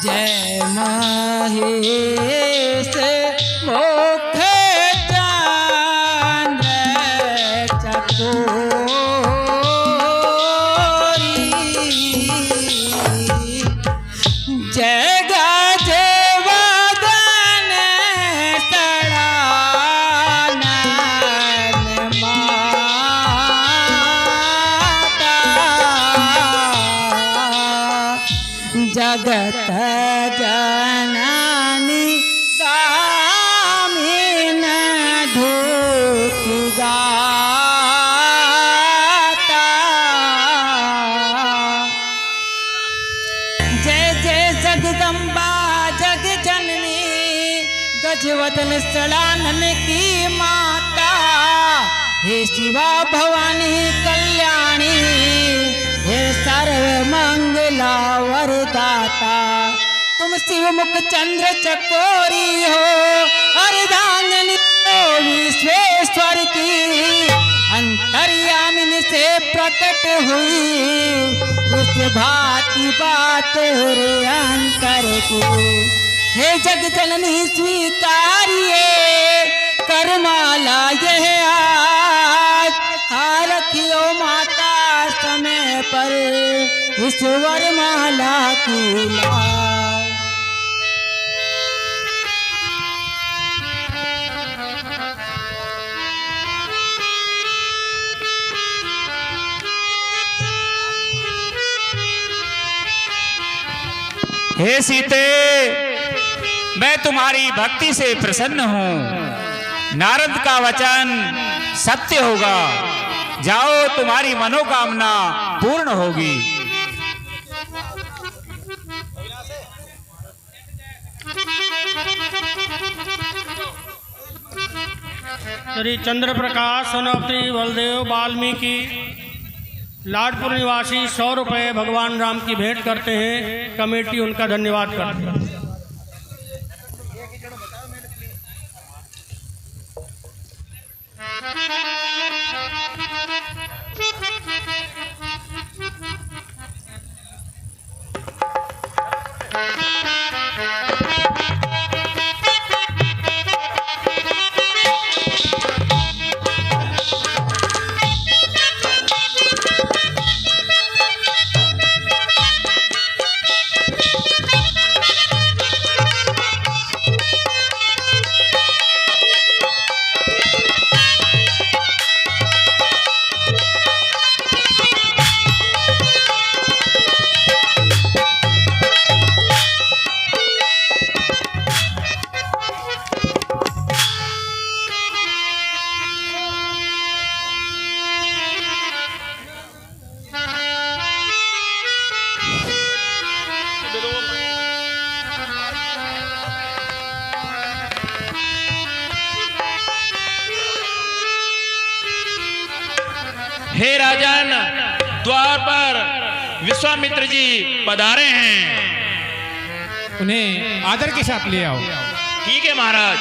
जय महेश मुख चंद्र चकोरी जय गजवदन सड़ानन माता जगत जननी गामिन धूप गाता जय जय जगदम्बा जग जननी गजवदन सड़ानन की माता हे शिवा भवानी कल्याणी हे सर्व मंगला वरदाता तुम शिव मुख चंद्र चकोरी हो अर्धांगिनी हो विश्वेश्वर की अंतर्यामिनी से प्रकट हुई उस भांति बात रे अंतर को हे जग जननी स्वीकारिए करमाला यह आज रखियो माता समय पर ईश्वर माला की लाज हे सीते, मैं तुम्हारी भक्ति से प्रसन्न हूँ। नारद का वचन सत्य होगा। जाओ, तुम्हारी मनोकामना पूर्ण होगी। श्री चंद्र प्रकाश सनोत्री बलदेव वाल्मीकि लाडपुर निवासी 100 रुपये भगवान राम की भेंट करते हैं। कमेटी उनका धन्यवाद करती है। हे राजन, द्वार पर विश्वामित्र जी पधारे हैं। उन्हें आदर के साथ ले आओ। ठीक है महाराज।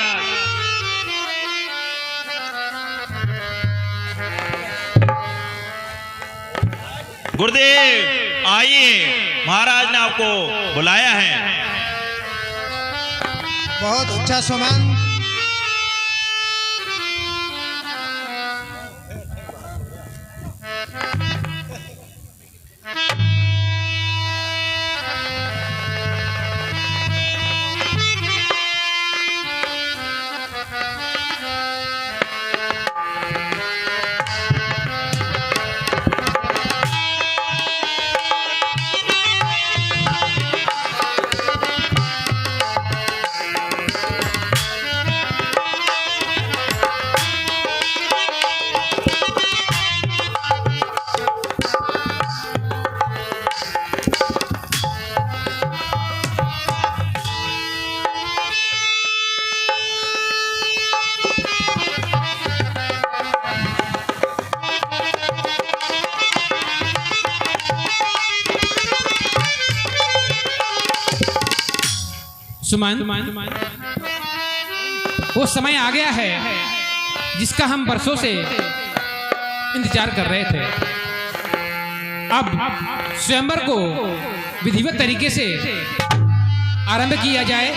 गुरुदेव आइए, महाराज ने आपको बुलाया है। बहुत अच्छा सुमन। सुमन, वो समय आ गया है जिसका हम बरसों से इंतजार कर रहे थे। अब स्वयंवर को विधिवत तरीके से आरंभ किया जाए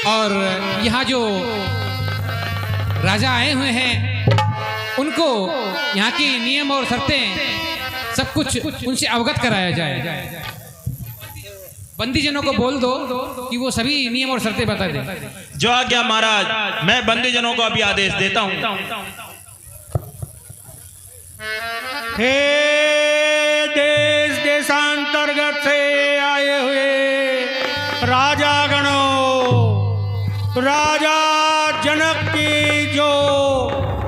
और यहाँ जो राजा आए हुए हैं उनको यहाँ की नियम और शर्तें सब कुछ उनसे अवगत कराया जाए। बंदीजनों को बोल दो कि वो सभी नियम और शर्तें बता दें। जो आज्ञा महाराज, मैं बंदीजनों को अभी आदेश देता हूँ। हे देश देशांतर्गत से आए हुए राजा गणों, राजा जनक की जो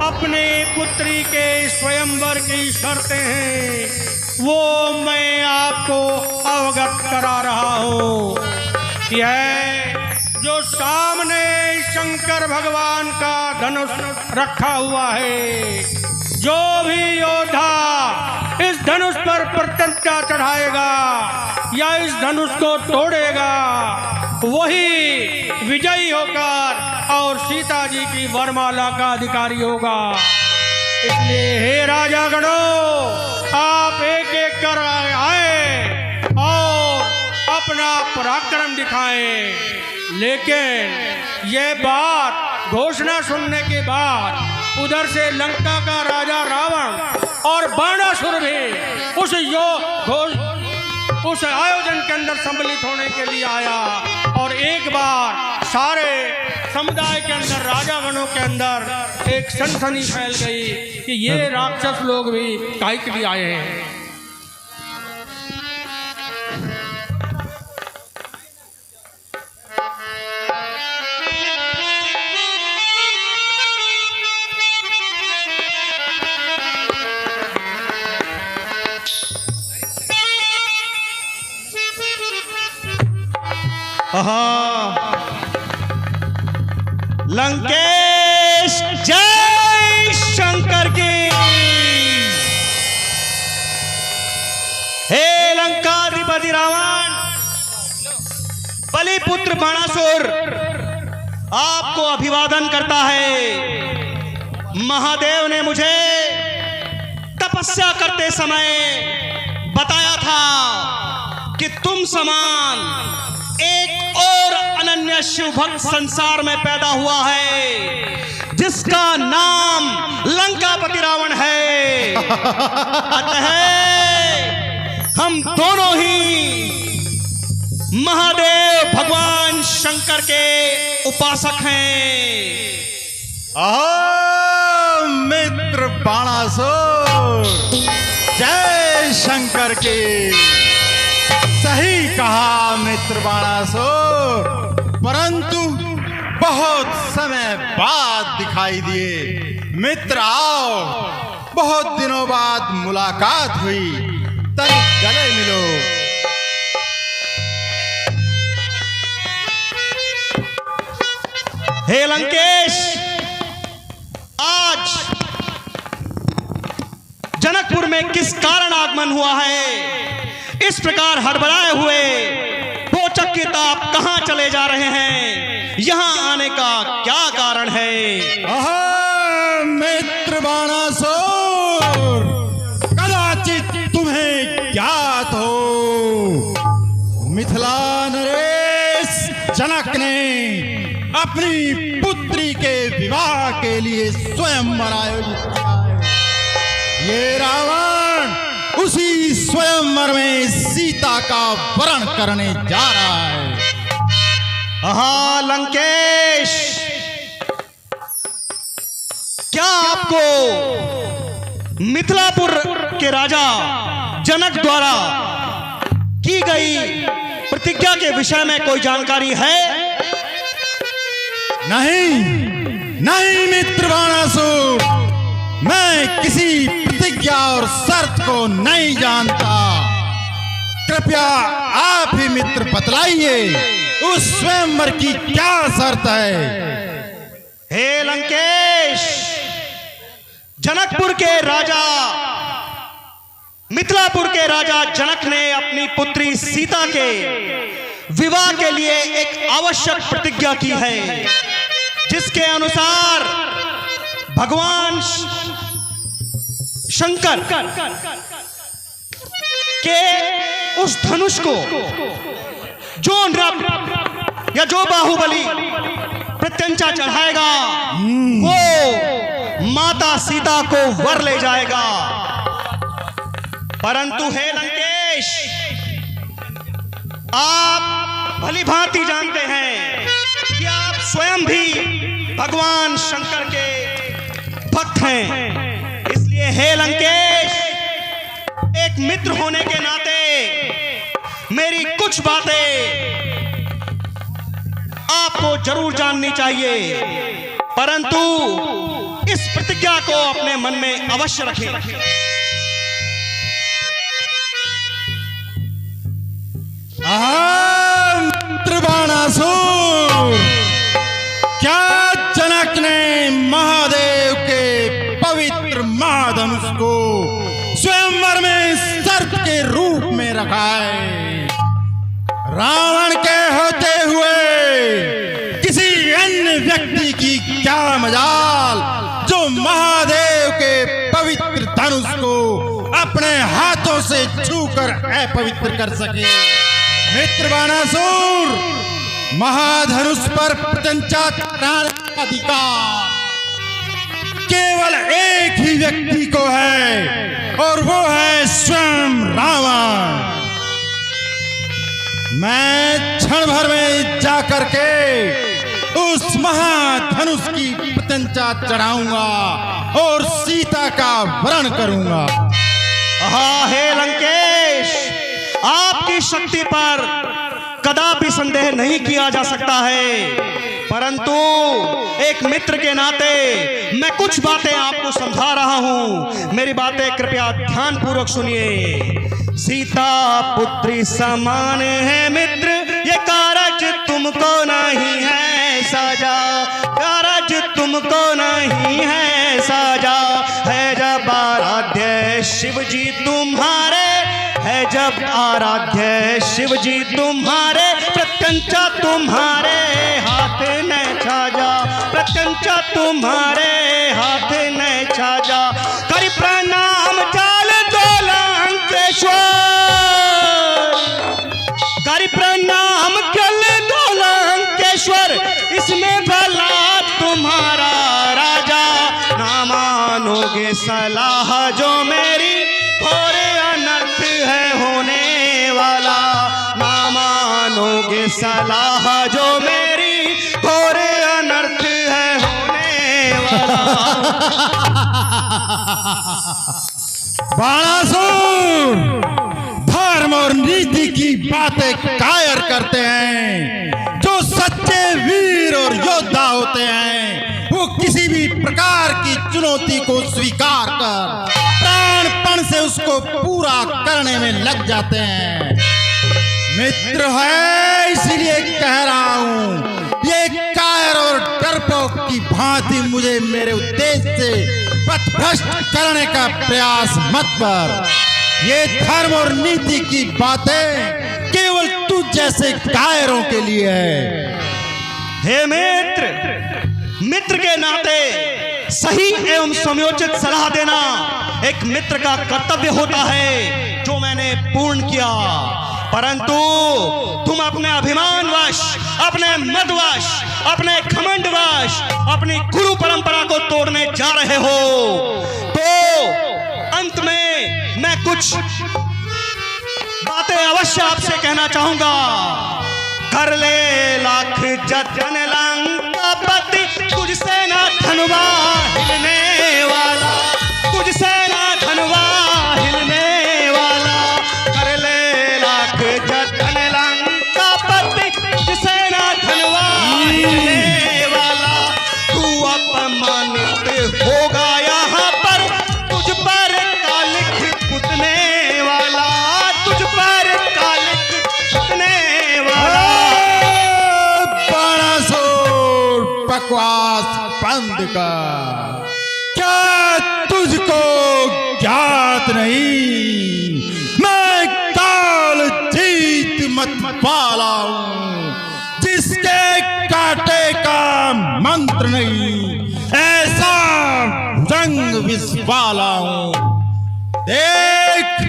अपने पुत्री के स्वयंवर की शर्तें हैं वो मैं आपको अवगत करा रहा हूँ। यह जो सामने शंकर भगवान का धनुष रखा हुआ है, जो भी योद्धा इस धनुष पर प्रतिज्ञा चढ़ाएगा या इस धनुष को तोड़ेगा वही विजयी होकर और सीता जी की वरमाला का अधिकारी होगा। इसलिए हे राजा गणों, आप एक एक कर आए और अपना पराक्रम दिखाएं। लेकिन ये बात घोषणा सुनने के बाद उधर से लंका का राजा रावण और बाणासुर भी उस आयोजन के अंदर सम्मिलित होने के लिए आया और एक बार सारे समुदाय के अंदर राजा गणों के अंदर एक सनसनी फैल गई कि ये राक्षस लोग भी काहे के लिए आए हैं। लंकेश जय शंकर की। हे लंकाधिपति रावण, बलिपुत्र बाणासुर आपको अभिवादन करता है। महादेव ने मुझे तपस्या करते समय बताया था कि तुम समान एक और अनन्य शिव भक्त संसार में पैदा हुआ है जिसका नाम लंकापति रावण है। अतः हम दोनों ही महादेव भगवान शंकर के उपासक हैं। मित्र बाणासुर, जय शंकर की। सही कहा मित्र बाणासुर, परंतु बहुत समय बाद दिखाई दिए। मित्र आओ, बहुत दिनों बाद मुलाकात हुई, तनिक गले मिलो। हे लंकेश, आज जनकपुर में किस कारण आगमन हुआ है? इस प्रकार हड़बड़ाए हुए पोचक के ताप कहां चले जा रहे हैं? यहां आने का क्या कारण है? मित्र बाणासुर, कदाचित तुम्हें ज्ञात हो, मिथिला नरेश जनक ने अपनी पुत्री के विवाह के लिए स्वयंवर आयोजित किया है। ये रावण उसी स्वयंवर में सीता का वरण करने जा रहा है। लंकेश, क्या आपको मिथिलापुर के राजा जनक द्वारा की गई प्रतिज्ञा के विषय में कोई जानकारी है? नहीं मित्र बाणासुर, मैं किसी प्रतिज्ञा और शर्त को नहीं जानता। कृपया आप ही मित्र बतलाइए, उस स्वयंवर की क्या शर्त है? हे लंकेश, जनकपुर के राजा मिथिलापुर के राजा जनक ने अपनी पुत्री सीता के विवाह के लिए एक आवश्यक प्रतिज्ञा की है, जिसके अनुसार भगवान शंकर कि उस धनुष को जो नृप या जो बाहुबली प्रत्यंचा चढ़ाएगा वो माता सीता को वर ले जाएगा। परंतु हे लंकेश, आप भली भांति जानते हैं कि आप स्वयं भी भगवान शंकर के भक्त हैं। इसलिए हे लंकेश, एक मित्र होने के नाते मेरी कुछ बातें आपको जरूर जाननी चाहिए, परंतु इस प्रतिज्ञा को अपने मन में अवश्य रखें। त्रिबाणासुर, क्या जनक ने महादेव के पवित्र महाधनुष को स्वयंवर में सर्प के रूप में रखा है? रावण के होते हुए किसी अन्य व्यक्ति की क्या मजाल जो महादेव के पवित्र धनुष को अपने हाथों से छूकर अपवित्र कर सके। मित्र बाणासुर, महाधनुष पर प्रत्यंचा चढ़ाने का अधिकार केवल एक ही व्यक्ति को है और वो है स्वयं रावण। मैं क्षण भर में जाकर के उस महाधनुष की प्रत्यंचा चढ़ाऊंगा और सीता का वरण करूंगा। हाँ हे लंकेश, आपकी शक्ति पर कदापि संदेह नहीं किया जा सकता है, परंतु एक मित्र के नाते मैं कुछ बातें आपको समझा रहा हूं। मेरी बातें कृपया ध्यान पूर्वक सुनिए। सीता पुत्री समान है मित्र, ये कारज तुमको नहीं है साजा, कारज तुमको नहीं है साजा। है जब आराध्य शिव जी तुम्हारे, है जब आराध्य शिव जी तुम्हारे, प्रत्यंचा तुम्हारे हाथ न छाजा, प्रत्यंचा तुम्हारे हाथ न छाजा। करि प्रणाम चाल दो लंकेश्वर, करि प्रणाम चल दो लंकेश्वर, इसमें भला तुम्हारा राजा। ना मानोगे सलाह जो मेरी, थोड़े अनर्थ है होने वाला। ना मानोगे सलाह जो मेरी, थोड़े अनर्थ है होने वाला। बाणासुर धर्म और नीति की बातें कायर करते हैं। जो सच्चे वीर और योद्धा होते हैं वो किसी भी प्रकार की चुनौती को स्वीकार कर प्राणपण से उसको पूरा करने में लग जाते हैं। मित्र है इसलिए कह रहा हूं, ये कायर और डरपोक की भांति मुझे मेरे उद्देश्य से पथभ्रष्ट करने का प्रयास मत कर। ये धर्म और नीति की बातें केवल तू जैसे कायरों के लिए है। हे मित्र, मित्र के नाते सही एवं समयोचित सलाह देना एक मित्र का कर्तव्य होता है, जो मैंने पूर्ण किया। परंतु तुम अपने अभिमानवश, अपने मदवश, अपने घमंडवश अपनी गुरु परंपरा को तोड़ने जा रहे हो। तो अंत में मैं कुछ बातें अवश्य आपसे कहना चाहूंगा। कर ले लाख जतन लंकापति, तुझसे ना धनवा हिलने वाला, तुझसे ना धनवा हिलने वाला। कर ले लाख जतन लंकापति, तुझसे ना धनवा हिलने वाला। तू अपमानित होगा यहाँ पर, तुझ पर कालिक पुतने वाला, तुझ पर कालिक पुतने वाला। बकवास बंद कर। क्या तुझको ज्ञात नहीं, मैं काल जीत मत वाला हूं, जिसके काटे का मंत्र नहीं, ऐसा रंग विष वाला हूं। देख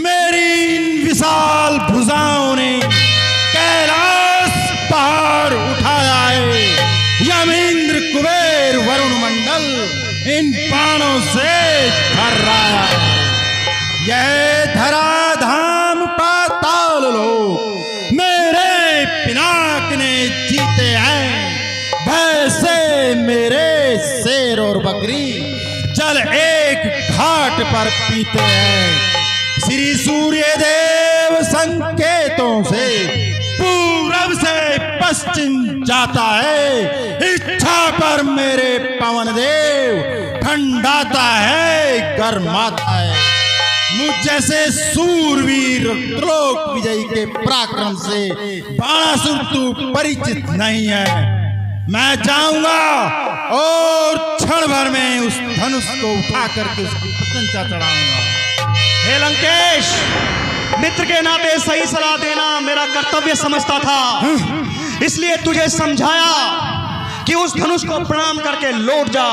मेरी इन विशाल भुजाओं ने कैलाश पहाड़ उठाया है। यमेंद्र कुबेर वरुण मंडल इन बाणों से भर रहा है। यह धराधाम पाताल लोक मेरे पिनाक ने जीते हैं। वैसे मेरे शेर और बकरी जल एक घाट पर पीते हैं। श्री सूर्य देव संकेतों से पूरब से पश्चिम जाता है। इच्छा पर मेरे पवन देव ठंडाता है, गर्माता है। मुझ जैसे सूरवीर त्रिलोक विजयी के पराक्रम से बाणासुर तू परिचित नहीं है। मैं जाऊंगा और क्षण भर में उस धनुष को उठा करके उसकी प्रशंसा चढ़ाऊंगा। हे लंकेश, मित्र के नाते सही सलाह देना मेरा कर्तव्य समझता था, इसलिए तुझे समझाया कि उस धनुष को प्रणाम करके लौट जा।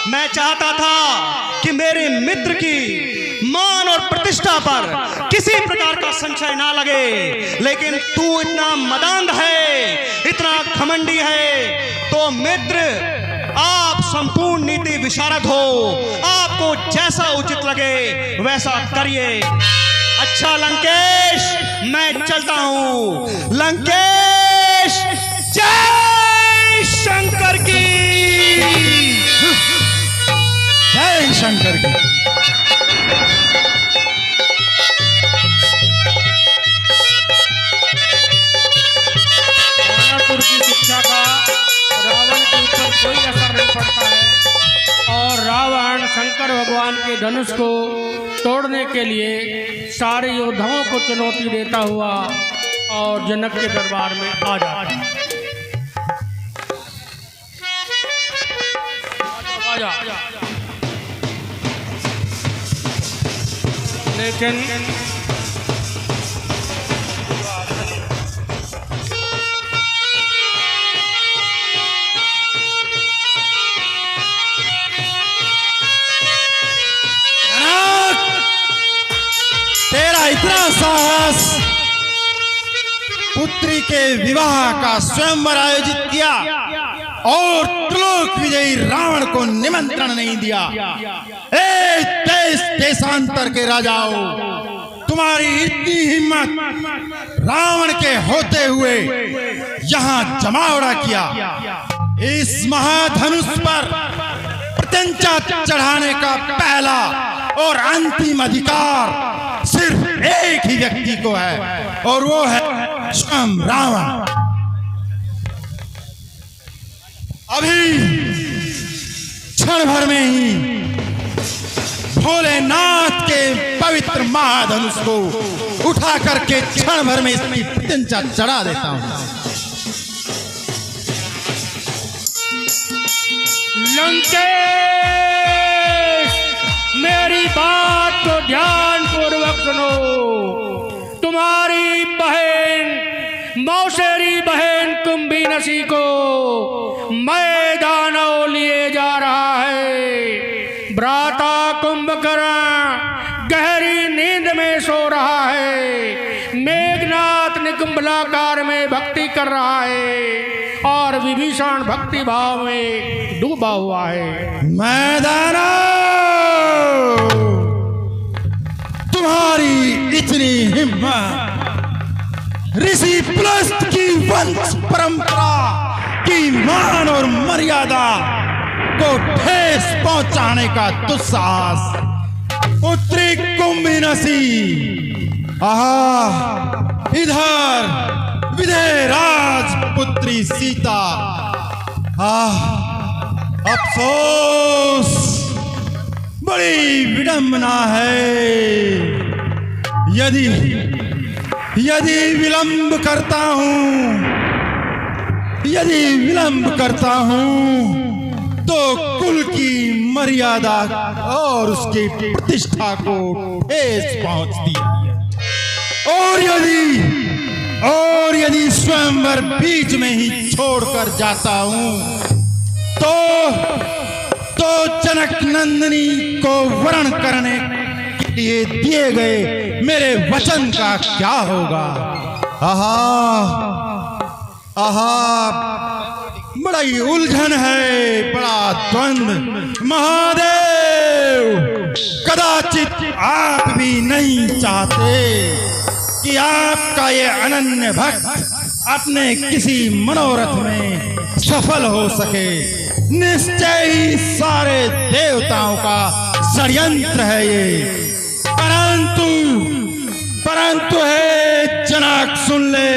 मैं चाहता था कि मेरे मित्र की मान और प्रतिष्ठा पर किसी प्रकार का संशय ना लगे, लेकिन तू इतना मदांध है, इतना घमंडी है, तो मित्र आप संपूर्ण नीति विशारद हो, आपको जैसा उचित लगे वैसा करिए। अच्छा लंकेश, मैं चलता हूं। लंकेश, जय शंकर की, जय शंकर की। मायापुर की शिक्षा का रावण के ऊपर कोई असर नहीं पड़ता है और रावण शंकर भगवान के धनुष को तोड़ने के लिए सारे योद्धाओं को चुनौती देता हुआ और जनक के दरबार में आ जाता है। आजा। लेकिन तेरा इतना साहस, पुत्री के विवाह का स्वयंवर आयोजित किया और त्रिलोक विजयी रावण को निमंत्रण नहीं दिया। ए देश देशांतर के राजाओं, तुम्हारी इतनी हिम्मत रावण के होते हुए यहाँ जमावड़ा किया। इस महाधनुष पर प्रत्यंचा चढ़ाने का पहला और अंतिम अधिकार सिर्फ एक ही व्यक्ति को है और वो है स्वयं रावण। अभी क्षण भर में ही भोलेनाथ के पवित्र महाधनुष को उठा करके क्षण भर में इसकी प्रत्यंचा चढ़ा देता हूं। लंकेश, मेरी बात को ध्यान पूर्वक सुनो। तुम्हारी बहन, मौसेरी बहन कुंभीनसी को मैदानों लिए जा रहा है। भ्राता कुंभकर्ण गहरी नींद में सो रहा है। मेघनाथ निकुंभलाकार में भक्ति कर रहा है और विभीषण भक्ति भाव में डूबा हुआ है। मैदानों, तुम्हारी इतनी हिम्मत ऋषि पुलस्त की वंश परंपरा की मान और मर्यादा को ठेस पहुंचाने का दुस्साहस। पुत्री कुंभीनसी, आहा, इधर विदेहराज पुत्री सीता। अफसोस, बड़ी विडंबना है। यदि विलंब करता हूं तो कुल की मर्यादा और उसकी प्रतिष्ठा को ठेस पहुंचती है। और यदि स्वयंवर बीच में ही छोड़कर जाता हूं तो जनक नंदिनी को वरण करने लिए दिए गए मेरे वचन का क्या होगा? आहा आहा, बड़ा ही उलझन है, बड़ा द्वंद। महादेव, कदाचित आप भी नहीं चाहते कि आपका ये अनन्य भक्त अपने किसी मनोरथ में सफल हो सके। निश्चय ही सारे देवताओं का षड्यंत्र है ये। परंतु हे जनक, सुन ले,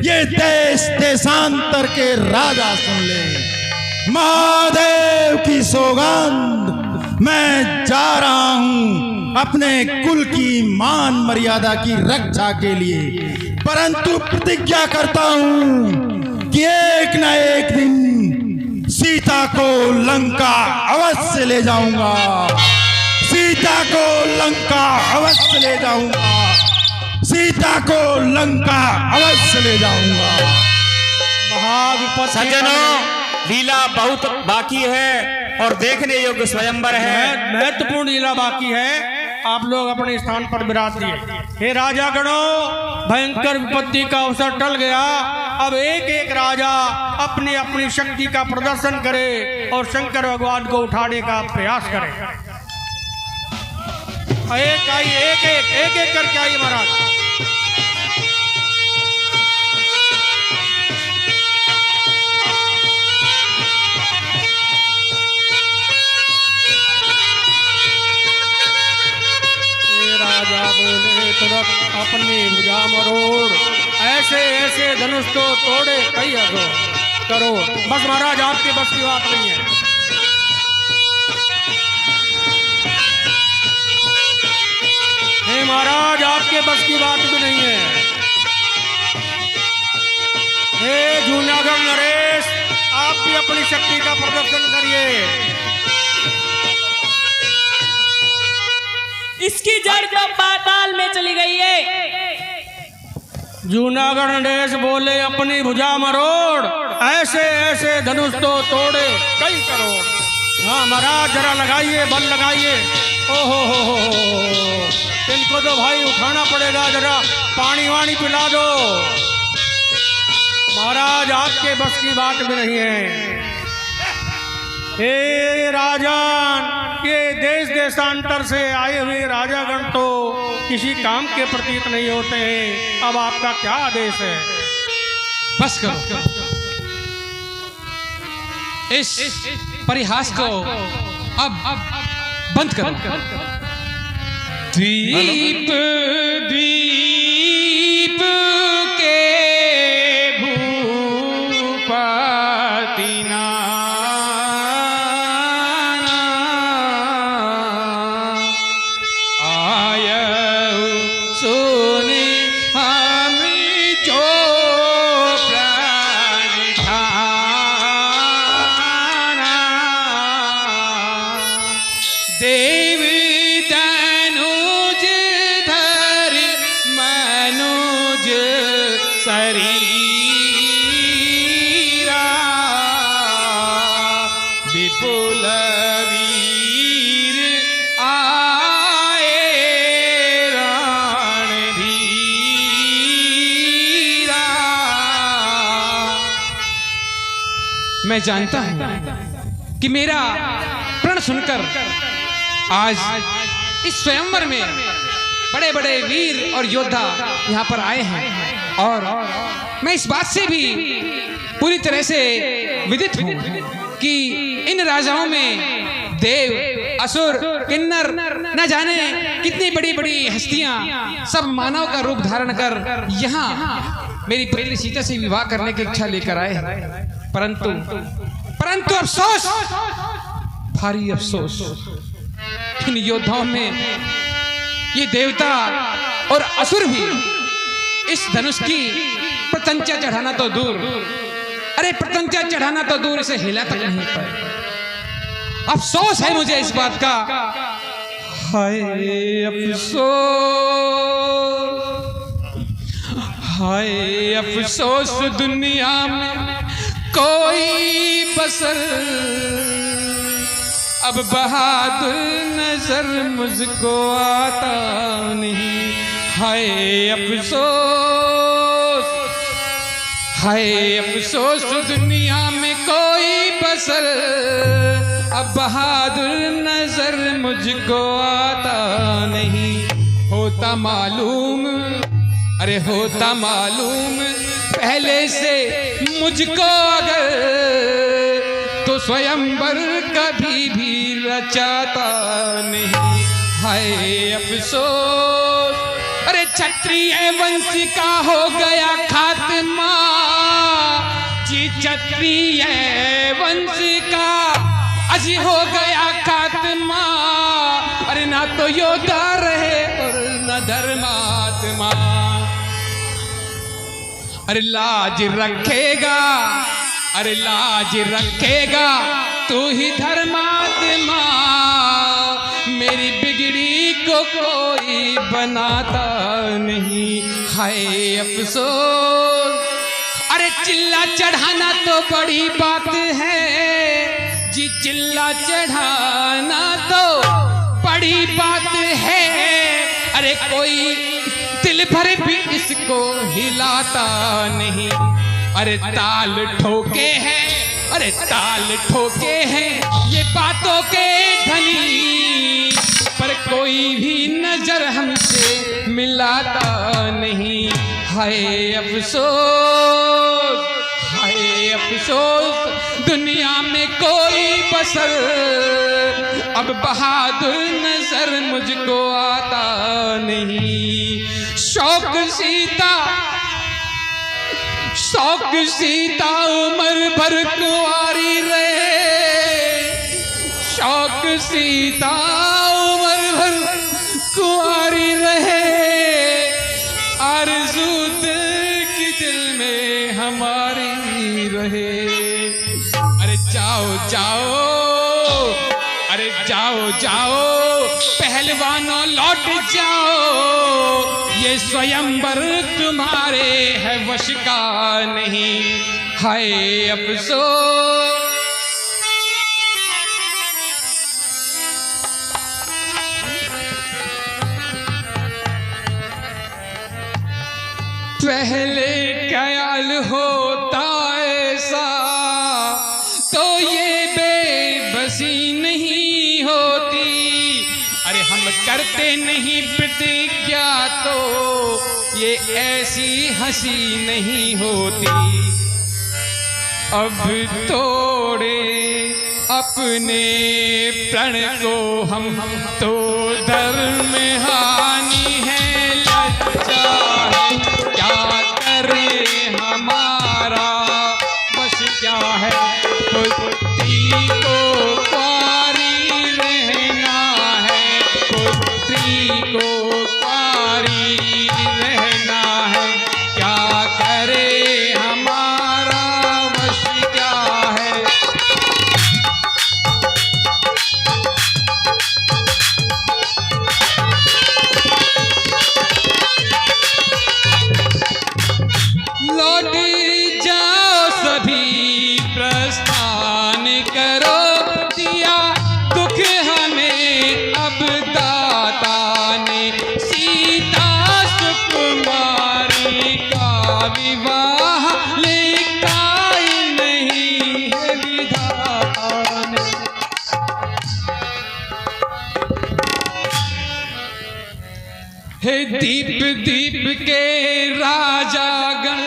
ये देश देशांतर के राजा सुन ले। महादेव की सौगंध, मैं जा रहा हूं अपने कुल की मान मर्यादा की रक्षा के लिए, परंतु प्रतिज्ञा करता हूं कि एक न एक दिन सीता को लंका अवश्य ले जाऊंगा। सीता को लंका अवश्य ले जाऊंगा। सीता को लंका अवश्य ले जाऊंगा। महाविपत्ति सज्जनों, लीला बहुत बाकी है और देखने योग्य स्वयंवर है। महत्वपूर्ण लीला बाकी है। आप लोग अपने स्थान पर विराज दिए। हे राजा गणों, भयंकर विपत्ति का अवसर टल गया। अब एक एक राजा अपनी अपनी शक्ति का प्रदर्शन करे और शंकर भगवान को उठाने का प्रयास करे। एक आइए, एक एक करके आइए महाराज। राजा बोले तुरंत अपनी भुजा मरोड़, ऐसे ऐसे धनुष तो तोड़े कई करो। बस महाराज, आपके बस की बात नहीं है। हे महाराज, आपके बस की बात भी नहीं है। हे जूनागढ़ नरेश, आप भी अपनी शक्ति का प्रदर्शन करिए। इसकी जड़ तो पाताल में चली गई है। जूनागढ़ नरेश बोले अपनी भुजा मरोड़, ऐसे ऐसे धनुष तो तोड़े कई करोड़। हाँ महाराज, जरा लगाइए, बल लगाइए। ओहो हो, इनको तो भाई उठाना पड़ेगा। जरा पानी वानी पिला दो महाराज, आपके बस की बात भी नहीं है। हे राजन, ये देश देशांतर से आए हुए राजागण तो किसी काम के प्रतीत नहीं होते हैं। अब आपका क्या आदेश है? बस करो, इस परिहास को अब बंद करो। द्वीप द्वीप के भूपति ना विपुल वीर आए रणधीरा। मैं जानता हूं कि मेरा प्रण सुनकर आज इस स्वयंवर में बड़े बड़े वीर और योद्धा यहाँ पर आए हैं, और मैं इस बात से भी पूरी तरह से विदित हूं कि इन राजाओं में देव, असुर, किन्नर, न जाने कितनी बड़ी बड़ी हस्तियां सब मानव का रूप धारण कर यहाँ मेरी पुत्री सीता से विवाह करने की इच्छा लेकर आए हैं। परंतु अफसोस, भारी अफसोस, इन योद्धाओं में ये देवता और असुर भी इस धनुष की प्रत्यंचा चढ़ाना तो दूर, अरे प्रत्यंचा चढ़ाना तो दूर, इसे हिला तक नहीं पाए। अफसोस है मुझे इस बात का। हाय अफसोस, हाय अफसोस, दुनिया में कोई बसर अब बहादुर नजर मुझको आता नहीं। हाय अफसोस, हाय अफसोस दुनिया में कोई बसर, अब बहादुर नजर मुझको आता नहीं। होता मालूम, अरे होता मालूम पहले से मुझको अगर, तो स्वयंवर कभी भी रचाता नहीं। हाय अफसोस, अरे क्षत्रिय वंश का हो गया खात्मा जी, क्षत्रिय वंश का आज हो गया खात्मा। अरे ना तो योद्धा रहे और न धर्मात्मा। अरे लाज रखेगा, अरे लाज रखेगा तू ही धर्मात्मा। मेरी बिगड़ी को कोई बनाता नहीं। हाय अफसोस, अरे चिल्ला चढ़ाना तो बड़ी बात है जी, चिल्ला चढ़ाना तो बड़ी बात है। अरे कोई दिल भर भी इसको हिलाता नहीं। अरे ताल ठोके हैं, अरे ताल ठोके हैं ये बातों के धनी, पर कोई भी नजर हमसे मिलाता नहीं। हाय अफसोस, हाय अफसोस दुनिया में कोई बसर, अब बहादुर नजर मुझको आता नहीं। शौक सीता, शौक सीता उम्र भर कुंवारी रहे, शौक सीता उम्र भर कुंवारी रहे। आरज़ू दिल की दिल में हमारी रहे। अरे जाओ जाओ, अरे जाओ जाओ पहलवानों लौट जाओ, ये स्वयंवर तुम्हारे है वश का नहीं। हाय अफसोस, पहले ख्याल होता ऐसा तो ये बेबसी नहीं होती। अरे हम करते नहीं प्रतिज्ञा तो ये ऐसी हंसी नहीं होती। अब तोड़े अपने प्रण को हम तो धर्म हानि है, लज्जा है क्या करे हमारा बस क्या है। पुत्री को कुंवारी रहना है, पुत्री को कुंवारी रहना है, क्या करे हमारा बस क्या है। लौट जाओ सभी प्रस्थान करो, दिया दुख हमें अब दाता ने। सीता सुकुमारी का विवाह लिखा नहीं है विधाता ने। हे दीप दीप के राजागण,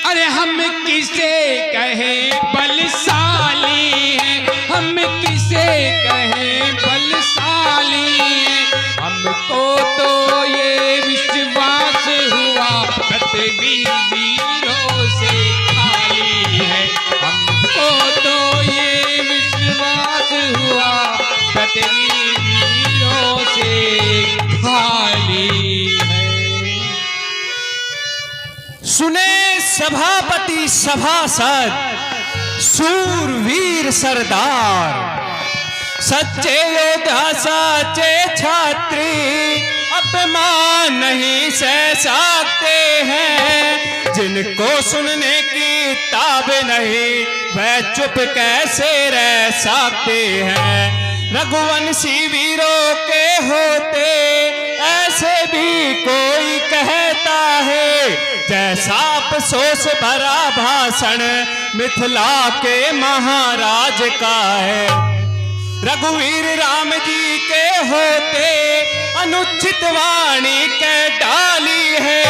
अरे हम किसे कहे बलशाली हैं, हम किसे कहे बलशाली हैं। हमको तो ये विश्वास हुआ पृथ्वी वीरों से खाली है, हमको तो ये विश्वास हुआ पृथ्वी वीरों से खाली है। सुने सभापति सभासद शूरवीर सरदार, सच्चे योद्धा सच्चे छात्री अपमान नहीं सह सकते हैं। जिनको सुनने की ताब नहीं, वह चुप कैसे रह सकते हैं। रघुवंशी वीरों के होते ऐसे भी कोई कहता है, जैसा अफसोस भरा भाषण मिथिला के महाराज का है। रघुवीर राम जी के होते अनुचित वाणी के डाली है,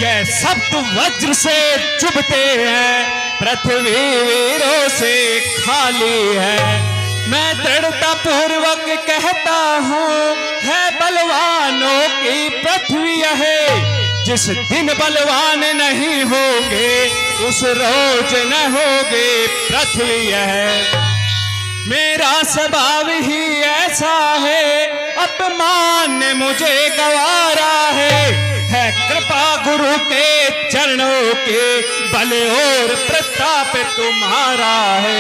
यह शब्द वज्र से चुभते हैं, पृथ्वी वीरों से खाली है। मैं दृढ़ता पूर्वक कहता हूँ, है बलवानों की पृथ्वी है, जिस दिन बलवान नहीं होंगे उस रोज न होगे पृथ्वी है। मेरा स्वभाव ही ऐसा है, अपमान ने मुझे गवारा है कृपा गुरु के चरणों के बल और प्रताप तुम्हारा है।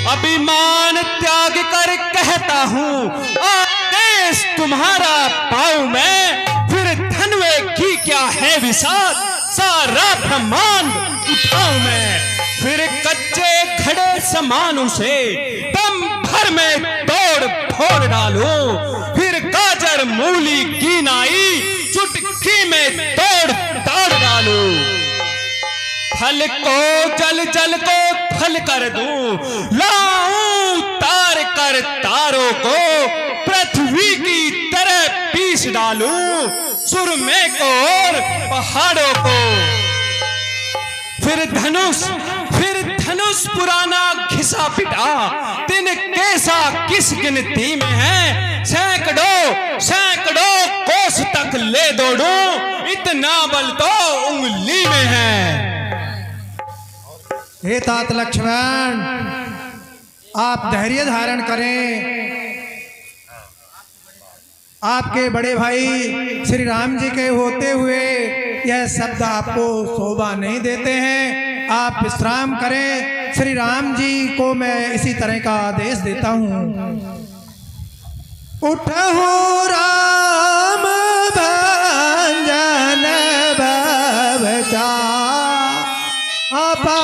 अभिमान त्याग कर कहता हूँ, आदेश तुम्हारा पाऊं मैं, फिर धनवे की क्या है विषाद, सारा ब्रह्मांड उठाऊं मैं। फिर कच्चे खड़े समानों से दम भर में तोड़ फोड़ डालूं, फिर गाजर मूली की नाई चुटकी में तोड़ ताड़ डालूं। फल को जल जल को फल कर दूं, लाऊं तार कर तारों को, पृथ्वी की तरह पीस डालूं सुरमे को और पहाड़ों को। फिर धनुष पुराना घिसा पिटा, तिन कैसा किस गिनती में है, सैकड़ों कोस तक ले दौड़ूं, इतना बल तो उंगली में है। हे तात लक्ष्मण, आप धैर्य धारण करें। आपके बड़े भाई श्री राम जी के होते हुए यह शब्द आपको शोभा नहीं देते हैं, आप विश्राम करें। श्री राम जी को मैं इसी तरह का आदेश देता हूँ। उठो राम भंजन भवचा आपा,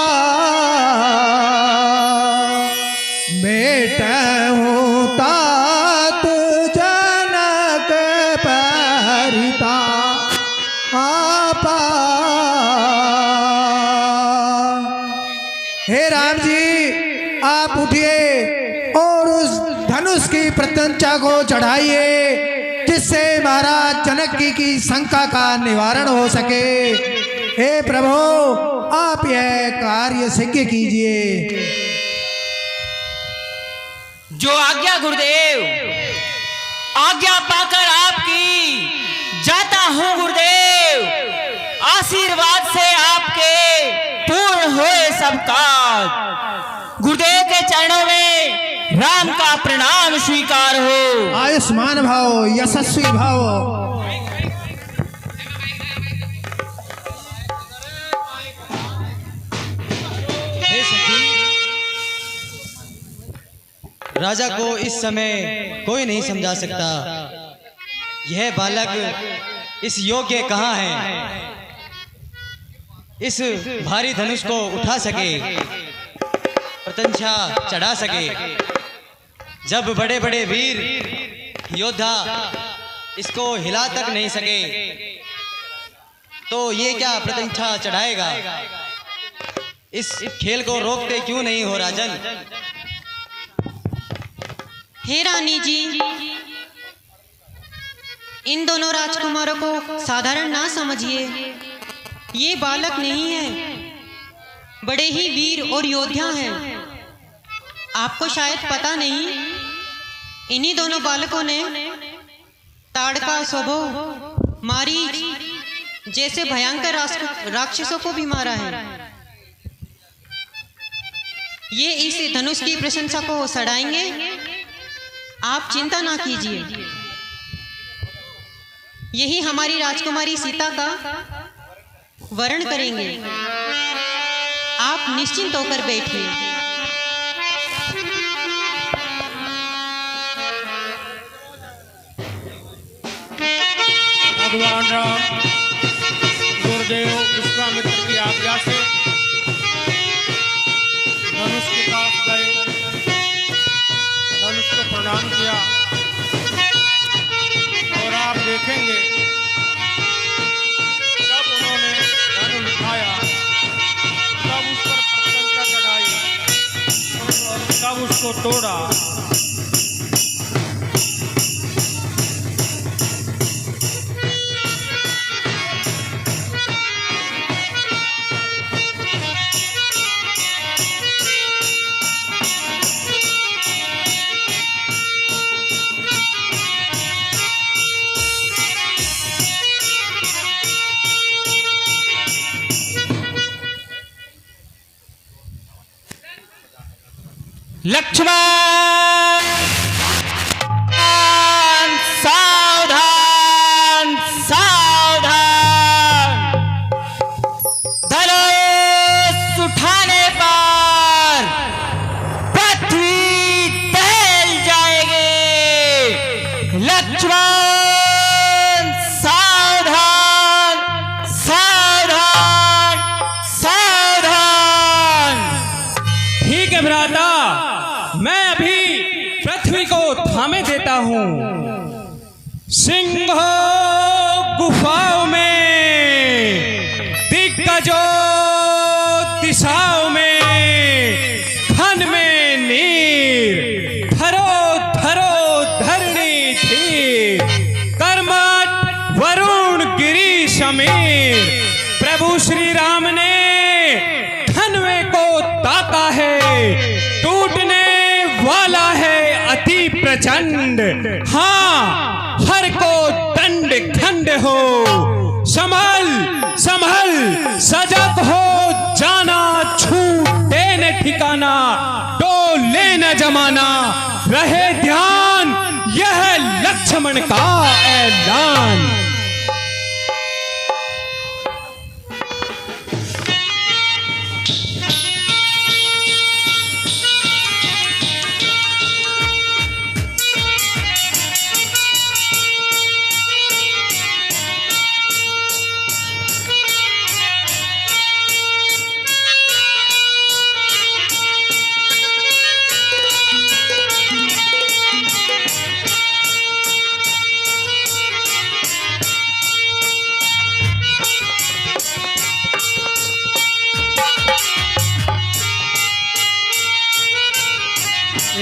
बेटहूँ तात जनक परिता आपा। हे राम जी, आप उठिए और उस धनुष की प्रत्यंचा को चढ़ाइए, जिससे महाराज जनक की शंका का निवारण हो सके। हे प्रभु, आप यह कार्य सिद्ध कीजिए। जो आज्ञा गुरुदेव, आज्ञा पाकर आपकी जाता हूँ गुरुदेव। आशीर्वाद से आपके पूर्ण होए सब काज। गुरुदेव के चरणों में राम का प्रणाम स्वीकार हो। आयुष्मान भाव, यशस्वी भाव। राजा को इस समय कोई नहीं समझा सकता, यह बालक इस योग्य कहाँ है, इस भारी धनुष को उठा सके, प्रत्यंचा चढ़ा सके। जब बड़े बड़े वीर योद्धा इसको हिला तक नहीं सके, तो ये क्या प्रत्यंचा चढ़ाएगा। इस खेल को रोकते क्यों नहीं हो राजन। हे रानी जी, इन दोनों राजकुमारों को साधारण ना समझिए। ये बालक नहीं है, बड़े ही वीर और योद्धा हैं। आपको शायद पता नहीं, इन्हीं दोनों बालकों ने ताड़का, स्वभो, मारीच जैसे भयंकर राक्षसों को भी मारा है। ये इस धनुष की प्रशंसा को सड़ाएंगे, आप चिंता ना कीजिए। यही हमारी राजकुमारी सीता का वर्ण करेंगे। आप निश्चिंत होकर बैठिए। भगवान राम गुरुदेव विश्वामित्र की आज्ञा से देखेंगे जब उन्होंने धनुष उठाया, तब उस पर प्रत्यंचा चढ़ाई और तब उसको तोड़ा। लक्ष्मण सावधान सावधान, धनुष उठाने पर पृथ्वी दहल जाएगी। लक्ष्मण सावधान सावधान सावधान। ठीक है भ्राता, मैं अभी पृथ्वी को थामे देता हूं। सिंह गुफाओं में, दिग्गजों दिशाओं में, घन में नीर, धरो धरो धरणी धीर, कर्मठ वरुण गिरी समीर। प्रभु श्री राम ने धनवे को ताका है, टूटने वाला है अति प्रचंड। हाँ, हर को दंड खंड हो, संभल संभल सजग हो जाना, छूटे न ठिकाना, डोले न जमाना, रहे ध्यान यह लक्ष्मण का ऐलान।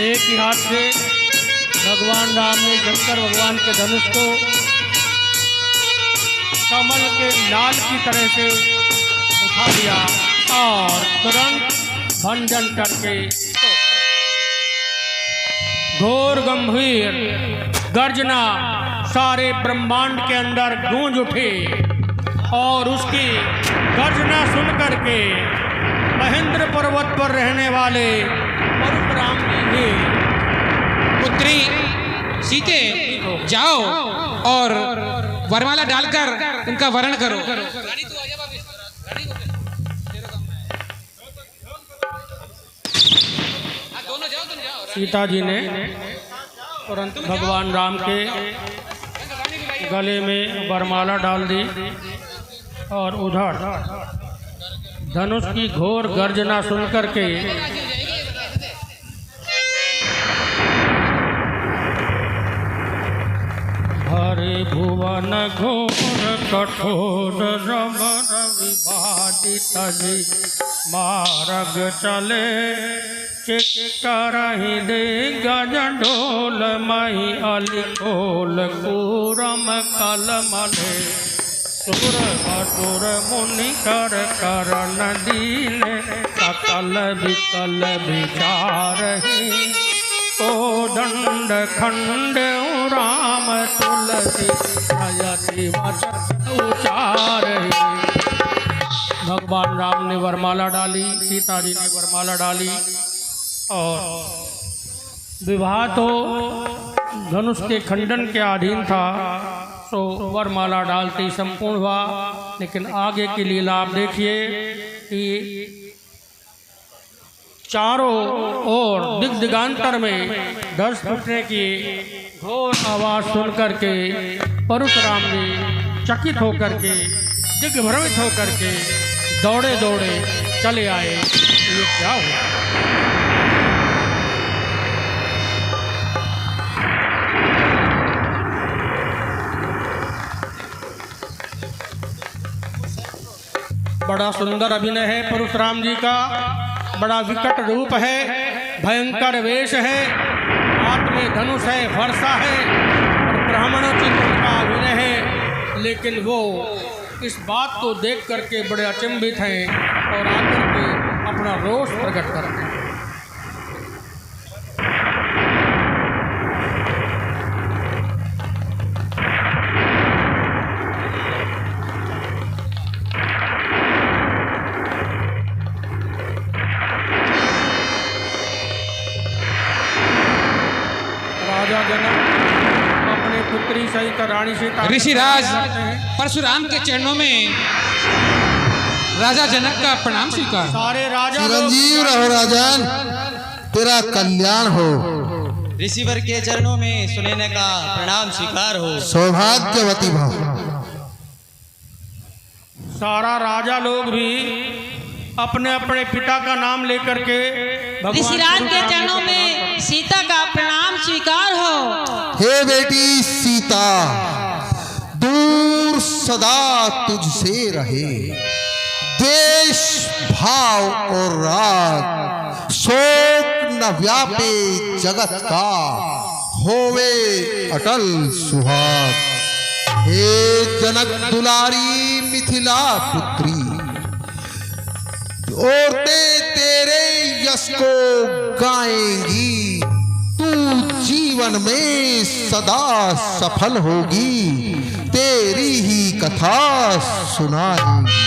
एक ही हाथ से भगवान राम ने शंकर भगवान के धनुष को कमल के लाल की तरह से उठा लिया और तुरंत भंजन करके घोर गंभीर गर्जना सारे ब्रह्मांड के अंदर गूंज उठी और उसकी गर्जना सुन करके महेंद्र पर्वत पर रहने वाले परशुराम जी भी पुत्री सीते जाओ और वरमाला डालकर उनका वरण करो। सीता जी ने तुरंत भगवान राम के गले में वरमाला डाल दी और उधर धनुष की घोर गर्जना सुनकर के हरे भुवन घोर कठोर रमण विभाजित जी मार्ग चले, करही दे गज ढोल मही अली खोल कूरम कल मले, सुर असुर मुनि कर करन दीन, सकल विकल विचारहि को दंड खंड राम तुलसी अयति वचन उचारहि। भगवान राम ने वरमाला डाली, सीता जी ने वरमाला डाली और विवाह तो धनुष के खंडन के अधीन था, तो वरमाला डालते ही संपूर्ण हुआ। लेकिन आगे की लीला आप देखिए कि चारों ओर दिग्दिगांतर में धस फूटने की घोर आवाज सुन करके परशुराम जी चकित होकर के दिग्भ्रमित होकर के दौड़े दौड़े चले आए। ये क्या हुआ? बड़ा सुंदर अभिनय है परशुराम जी का, बड़ा विकट रूप है, भयंकर वेश है, हाथ में धनुष है, फरसा है और ब्राह्मणोचित का अभिनय है। लेकिन वो इस बात को देख करके बड़े अचंभित हैं और आकर के अपना रोष प्रकट करते हैं। राजा जनक अपने पुत्री सहित रानी सीता ऋषिराज परशुराम के चरणों में राजा जनक का प्रणाम स्वीकार। सारे राजा चिरंजीव रहो राजन, तेरा कल्याण हो। ऋषिवर के चरणों में सुनैना का प्रणाम स्वीकार हो। सौभाग्यवती भव। सारा राजा लोग भी अपने अपने पिता का नाम लेकर के ऋषिराज के चरणों में सीता का प्रणाम स्वीकार हो। हे बेटी सीता, दूर सदा तुझसे रहे देश भाव और राग, शोक न व्यापे जगत का, होवे अटल सुहाग। हे जनक दुलारी मिथिला पुत्री, औरतें तेरे यश को गाएंगी, तू जीवन में सदा सफल होगी, तेरी ही कथा सुनाएंगी।